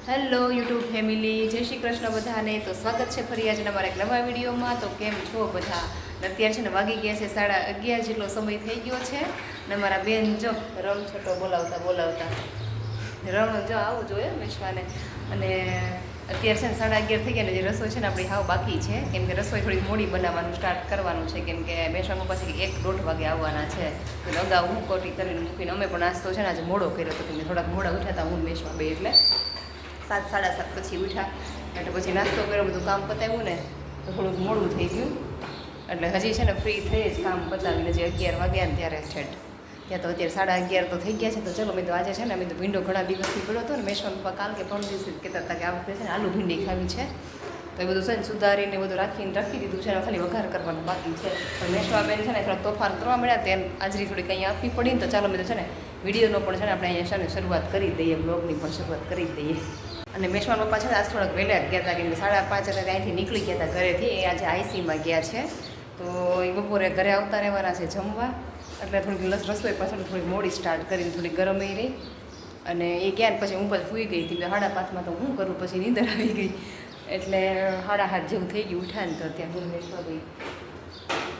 Hello YouTube family, જય શ્રી કૃષ્ણ બધાને. તો સ્વાગત છે ફરી આજના મારા એક નવા વિડીયોમાં. તો કેમ છો બધા? અત્યારે છે ને વાગી ગયા છે 11:30 જેટલો સમય થઈ ગયો છે ને મારા બેન જો રમ છોટો બોલાવતા રણ જો આવું જોઈએ મેશવાને. અને અત્યારે છે ને 11:30 થઈ ગયા ને જે રસોઈ છે ને આપણી હાવ બાકી છે, કેમ કે રસોઈ થોડી મોડી બનાવવાનું સ્ટાર્ટ કરવાનું છે, કેમ કે મેશવામાં પછી 1-1:30 વાગે આવવાના છે. તો અગાઉ હું કોટી કરીને મૂકીને અમે પણ નાસ્તો છે ને આજે મોડો કર્યો હતો, કેમ કે થોડાક મોડા ઉઠ્યા હતા હું મેશમાં બે, એટલે 7-7:30 પછી ઉઠ્યા. એટલે પછી નાસ્તો કર્યો, બધું કામ પતાવ્યું ને તો થોડુંક મોડું થઈ ગયું. એટલે હજી છે ને ફ્રી થઈ જ કામ પતાવીને જે 11 વાગ્યા ને ત્યારે છેટ ત્યાં તો અત્યારે 11:30 તો થઈ ગયા છે. તો ચલો મેં તો આજે છે ને અમે તો ભીંડો ઘણા દિવસથી પડ્યો હતો ને, મેશવાન પપ્પા કાલ કે પરમ દિવસે કહેતા હતા કે આ વખતે છે ને આલુ ભીંડી ખાવી છે. તો એ બધું છે ને સુધારીને બધું રાખી દીધું છે, ખાલી વઘાર કરવાનું બાકી છે. પણ મેશવા બેન છે ને થોડા તોફાન કરવા મળ્યા, તેમ હાજરી થોડીક અહીંયા આપવી પડી ને. તો ચાલો મેં તો છે ને વિડીયોનો પણ છે ને આપણે અહીંયા છે ને શરૂઆત કરી દઈએ, બ્લોગની પણ શરૂઆત કરી દઈએ. અને મેશવાન પપ્પા છે ને આજ થોડાક વહેલા ગયા હતા, કેમ કે 5:30 અહીંથી નીકળી ગયા હતા ઘરેથી. એ આજે આઈસીમાં ગયા છે, તો એ બપોરે ઘરે આવતા રહેવાના છે જમવા. એટલે થોડીક રસોઈ પાછળ થોડીક મોડી સ્ટાર્ટ કરીને થોડી ગરમ રહી. અને એ ગયા ને પછી હું પછી સૂઈ ગઈ હતી. 5:30 તો હું કરું, પછી નીંદર આવી ગઈ. એટલે 7:30 જેવું થઈ ગયું ઉઠ્યા ને. તો ત્યાં હું મેશવા ગઈ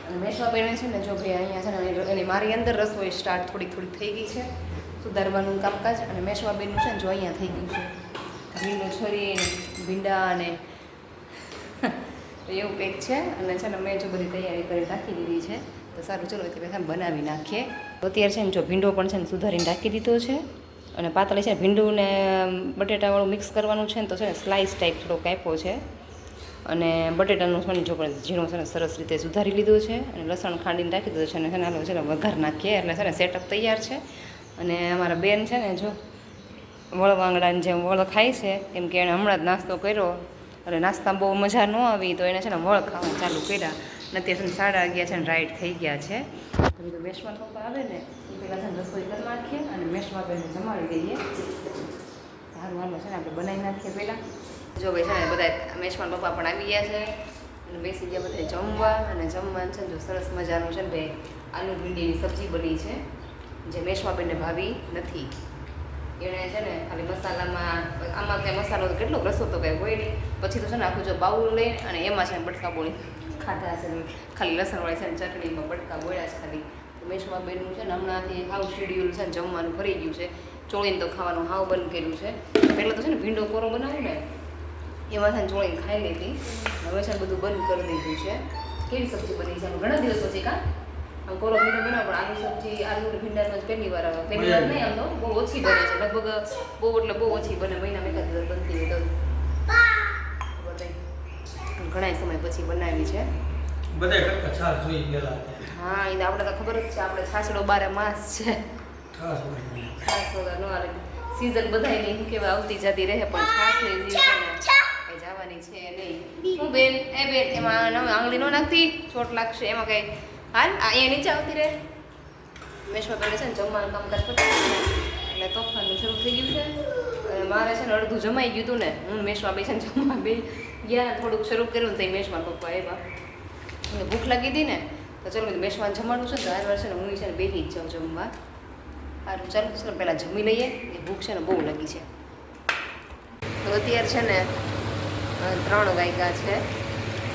અને મેશવા બેને છે ને જો ભાઈ અહીંયા છે ને એની મારી અંદર રસોઈ સ્ટાર્ટ થોડીક થઈ ગઈ છે, સુધારવાનું કામકાજ. અને મેશવા બેનનું છે ને જો અહીંયા થઈ ગયું છે ભીંડું છરી ભીંડા અને એવું કંઈક છે. અને છે ને મેં જો બધી તૈયારી કરી રાખી દીધી છે. તો સારું ચલો એટલે બધા બનાવી નાખીએ. તો અત્યારે છે ને જો ભીંડો પણ છે ને સુધારીને રાખી દીધો છે. અને પાતળી છે ભીંડું ને બટેટાવાળું મિક્સ કરવાનું છે ને, તો છે ને સ્લાઇસ ટાઈપ થોડો કાપ્યો છે. અને બટેટાનું છે ને જો પણ ઝીણું છે ને સરસ રીતે સુધારી લીધું છે. અને લસણ ખાંડીને રાખી દીધું છે. અને છે ને આલો છે ને વઘાર નાખીએ એટલે છે ને સેટઅપ તૈયાર છે. અને અમારા બેન છે ને જો વળ વાંગડાની જેમ વળ ખાય છે, કેમ કે એણે હમણાં જ નાસ્તો કર્યો. અને નાસ્તામાં બહુ મજા ન આવી તો એને છે ને વળ ખાવાનું ચાલુ કર્યા. અને અત્યારે છે ને 11:30 છે ને રાઈટ થઈ ગયા છે. તો મેશવાન પપ્પા આવે ને એ પહેલાં છે ને રસોઈ કરી નાખીએ અને મેશવા બેને જમાડી દઈએ. સારું હાલો છે ને આપણે બનાવી નાખીએ પહેલાં. જો ભાઈ છે ને બધા મેશવાન પપ્પા પણ આવી ગયા છે અને બેસી ગયા બધા જમવા. અને જમવાનું છે ને જો સરસ મજાનું છે ને ભાઈ આલુ ભીંડીની સબ્જી બની છે, જે મેશવા બેનને ભાવી નથી. એણે છે ને ખાલી મસાલામાં આમાં કંઈ મસાલો કેટલો રસો તો કંઈ હોય નહીં. પછી તો છે ને આખું જો બાઉલ લઈને અને એમાં છે ને બટકા બોળી ખાધા છે. ખાલી લસણવાળી છે ને ચટણીમાં બટકા બોળ્યા છે ખાલી. તો મેશવા બેનનું છે ને હમણાંથી હાવ શેડ્યુલ છે ને જમવાનું ભરી ગયું છે. ચોળીને તો ખાવાનું હાવ બંધ કર્યું છે. પહેલાં તો છે ને ભીંડો કોરો બનાવ્યો ને એમાં છે ને ચોળીને ખાઈ લેતી. હવે છે ને બધું બંધ કરી દીધું છે. કેવી સબ્જી બની છે ઘણા દિવસ પછી? કાં આમ કોરો ભીંડો બનાવો પણ આલુ સબ્જી આલુ ભીંડાનો પહેલી વાર નહીં, આમ તો બહુ ઓછી બને છે લગભગ. બહુ ઓછી બને, મહિનામાં એકાદ દિવસ બનતી હોય તો. ઘણા સમય પછી બનાવી છે. હા એ આપણે તો ખબર જ છે, આપણે છાસડો 12 માસ છે. છાસ વગર નો હાલે. સીઝન બધાયની શું કહેવાય આવતી જતી રહે, પણ છાસની કઈ જવાની છે નહીં. હું બેન એમાં આંગળી નો નાખતી, ચોટ લાગશે એમાં કઈ. હાલ અહીંયા નીચે આવતી રહે. મેશવા બેને છે ને જમવાનું કામકાજ પતાવી એટલે તોફાનનું શરૂ થઈ ગયું છે. મારે છે ને અડધું જમાઈ ગયું હતું ને, હું મેશવા બે છે ને જમવા બે ગયા થોડુંક શરૂ કર્યું ને તો મેશમાં પપ્પા આવ્યા. ભૂખ લાગી હતી ને તો ચલો મેં મેશવાન જમાડું છું ને, તો આ વાર છે ને હું છે ને બેસી જ જાઉં જમવા. સારું ચાલો છે ને પહેલાં જમી લઈએ, એ ભૂખ છે ને બહુ લાગી છે. તો અત્યારે છે ને 3 વાગ્યા છે.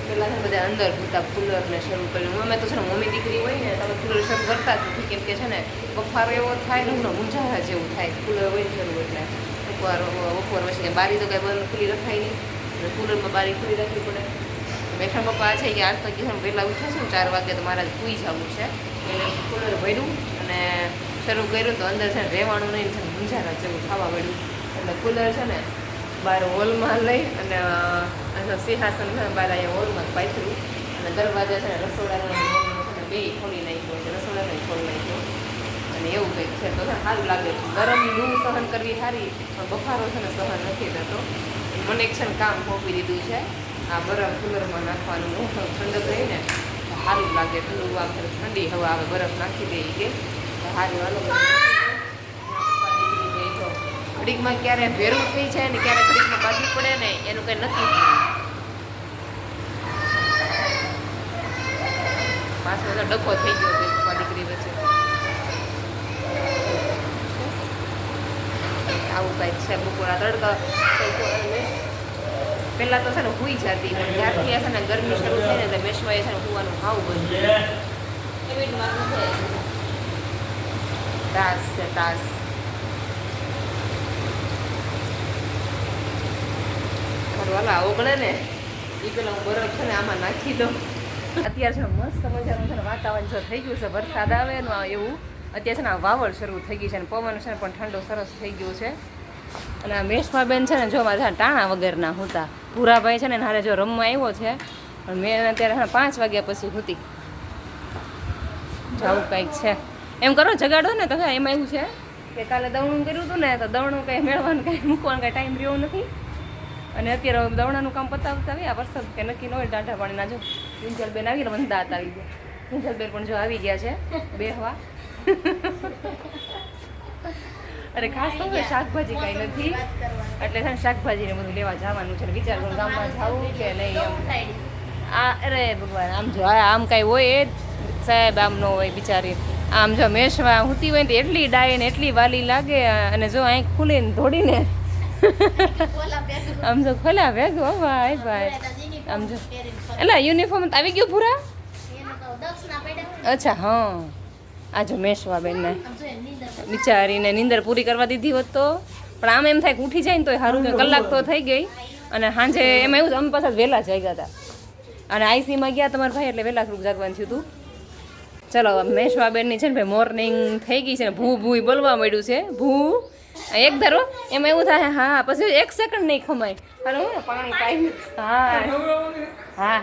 પહેલાં છે ને બધા અંદર હતા કુલરને શરૂ કર્યું. અમે તો છે ને મમ્મી દીકરી હોય ને તમે કુલર શરૂ કરતા જ નથી, કેમ કે છે ને બફારો એવો થાય ને મૂંઝારા જેવું થાય કુલર હોય ને શરૂ. એટલે બપોર પછી બારી તો કંઈ બંધ ખુલ્લી રખાય નહીં, અને કુલરમાં બારી ખુલ્લી રાખવી પડે. મેશવાન પપ્પા છે કે આજ તો કીધું વહેલા ઉઠ્યા છે ને 4 વાગે તો મારે સૂઈ જવું છે. એટલે કુલર ભર્યું અને શરૂ કર્યું તો અંદર છે ને રહેવાનું નહીં, છે ને મૂંઝારા જેવું ખાવા મળ્યું. એટલે કુલર છે ને બહાર હોલમાં લઈ અને સિંહાસન છે ને બહાર અહીંયા હોલમાં પાથર્યું. અને દરવાજા છે ને રસોડાના છે ને 2 ખોલી નાખ્યો છે, રસોડાને ખોલી નાખ્યો. અને એવું કંઈક છે તો સારું લાગે છે. ગરમ લૂ સહન કરવી સારી, પણ બફારો છે ને સહન નથી થતો. મને એક છે ને કામ સોંપી દીધું છે, આ બરફ કુલરમાં નાખવાનું. ઠંડક રહી ને સારું લાગે, ઠંડુ આમ ઠંડી હવા આવે, બરફ નાખી દે કે સારું. હાલો ઘડીકમાં ક્યારે ભેરું થઈ જાય ને ક્યારે ઘડીકમાં બાજી પડે ને એનું કંઈ નક્કી થાય. પાછો તો ડખો થઈ ગયો પપ્પા દીકરી વચ્ચે. આવું કંઈક છે બપોરા તડકા. પહેલાં તો છે ને સૂઈ જતી પણ જ્યારથી છે ને ગરમી શરૂ થઈ ને એટલે મેશમાં છે ને સૂવાનું ખાવું બધું તાસ છે તાસ. વાલા ઓગળે ને એ પેલા હું બરફ છે ને આમાં નાખી દઉં. અત્યારે છે મસ્ત મજાનું છે ને વાતાવરણ જો થઈ ગયું છે, વરસાદ આવે ને એવું. અત્યારે છે ને વાવડ શરૂ થઈ ગઈ છે અને પવન છે ને પણ ઠંડો સરસ થઈ ગયો છે. અને આ મેશમાં બેન છે ને જો મારે ટાણા વગરના હતા. પૂરાભાઈ છે ને હારે જો રમવા આવ્યો છે પણ મેં અત્યારે 5 વાગ્યા પછી હતી. જાવું કંઈક છે એમ કરો જગાડો ને તો એમાં એવું છે કે કાલે દવણું કર્યું હતું ને તો દવણું કંઈ મેળવાનું કંઈ મૂકવાનું કંઈ ટાઈમ રહ્યો નથી. અને અત્યારે દવણાનું કામ પતાવતા આવી આ વરસાદ કે નક્કી ન હોય ટાંટા પાણીના. જો કિંજલબેન આવી ગયા, મને દાંત આવી ગયા. કિંજલબેન પણ જો આવી ગયા છે બેહવા. અરે ખાસ તો શાકભાજી કાંઈ નથી એટલે છે ને શાકભાજીને બધું લેવા જવાનું છે. વિચાર કરું ગામમાં જવું કે નહીં એમ. આ અરે ભગવાન આમ જો આમ કાંઈ હોય એ સાહેબ આમ ન હોય બિચારી. આમ જો મેશમાં હુતી હોય ને એટલી ડાય ને એટલી વાલી લાગે અને જો આંખ ખુલીને દોડીને આમ જો ખોલા ભેગો ભાઈ ભાઈ આમ જો એટલે યુનિફોર્મ આવી ગયું પૂરા. અચ્છા હા આ જો મેશવા બેનને બિચારીને નીંદર પૂરી કરવા દીધી હોત તો પણ આમ એમ થાય કે ઉઠી જાય ને તો સારું કલાક તો થઈ ગઈ. અને સાંજે એમાં એવું અમે પાછા વહેલા જાગ્યા હતા અને આઈસીમાં ગયા તમારા ભાઈ એટલે વહેલા થોડુંક જાગવાનું થયું હતું. ચલો મેશવા બેનની છે ને ભાઈ મોર્નિંગ થઈ ગઈ છે ને ભૂ ભૂ બોલવા મળ્યું છે ભૂ એક ધારો એમાં એવું થાય હા પછી 1 સેકન્ડ નહીં ખમાય. હાલો પાણી પાઈ હા હા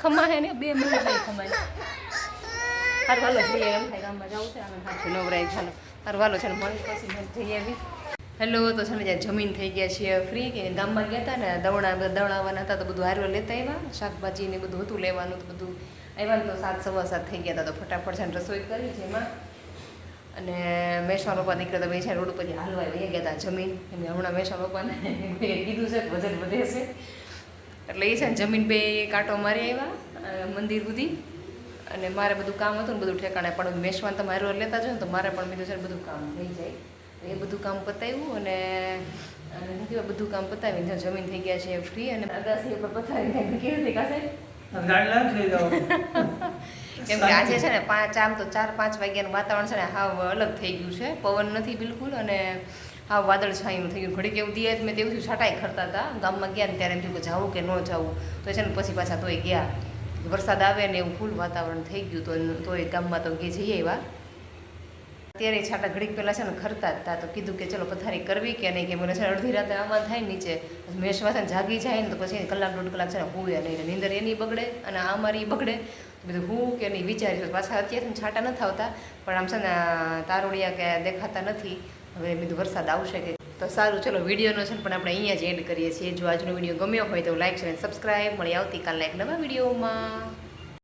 ખમાય ને 2 મિનિટ નહીં ખમાય. હારું હાલો જઈએ એમ થાય ગામમાં જવું છે આનંદ સાચું નવરાય. ચાલો હારું હાલો છે ને મળી પછી જઈએ એવી. હેલો તો છે ને જ્યાં જમીન થઈ ગયા છીએ ફ્રી કે ગામમાં ગયા હતા ને દવણાવવાના હતા તો બધું હારવા લેતા આવ્યા. શાકભાજી ને બધું હતું લેવાનું તો બધું આવ્યા તો 7 સવા 7 થઈ ગયા હતા તો ફટાફટ છે ને રસોઈ કરી છે એમાં. અને મેશવા પપ્પા દીકરા તો બે છે રોડ ઉપર હાલવા લઈ ગયા હતા જમીન. અને હમણાં મેશવા પપ્પાને કીધું છે કે વજન વધે છે એટલે એ છે ને જમીન બે કાંટો મારી આવ્યા મંદિર સુધી. અને મારે બધું કામ હતું ને બધું ઠેકાણે પણ મેશવાન તમે હારવા લેતા જાઓ ને તો મારે પણ બીજું છે ને બધું કામ થઈ જાય. એ બધું કામ પતાવ્યું અને બધું કામ પતાવીને જમીન થઈ ગયા છે ફ્રી. અને અગાસી ઉપર પતાવી કેવી થઈ કાશે કેમ કે આજે છે ને 4-5 વાગ્યાનું વાતાવરણ છે ને હાવ અલગ થઈ ગયું છે. પવન નથી બિલકુલ અને હાવ વાદળ છાયું થઈ ગયું. ઘડીક એવું દિયત મેં તેવું છાંટાઈ ખરતા હતા ગામમાં ગયા ને ત્યારે એમ થયું કે જવું કે ન જવું તો છે ને પછી પાછા તોય ગયા. વરસાદ આવે ને એવું ફૂલ વાતાવરણ થઈ ગયું તોય ગામમાં તો જઈએ એવા. અત્યારે છાંટા ઘડીક પહેલાં છે ને ખરતા જ હતા તો કીધું કે ચલો પથારી કરવી કે નહીં કે મને છે અડધી રાતે આવવાનું થાય નીચે મેશવા છે ને જાગી જાય ને તો પછી 1-1.5 કલાક છે ને હુવે નહીં નીંદર એની બગડે અને આ મારી બગડે બધું હું કે નહીં વિચારી પાછા અત્યારે છાંટા નથી આવતા પણ આમ છે ને તારોડિયા કે દેખાતા નથી. હવે બધું વરસાદ આવશે કે તો સારું ચલો વિડીયોનો છે પણ આપણે અહીંયા જ એન્ડ કરીએ છીએ. જો આજનો વિડીયો ગમ્યો હોય તો લાઈક અને સબસ્ક્રાઈબ. મળી આવતીકાલના એક નવા વિડીયોમાં.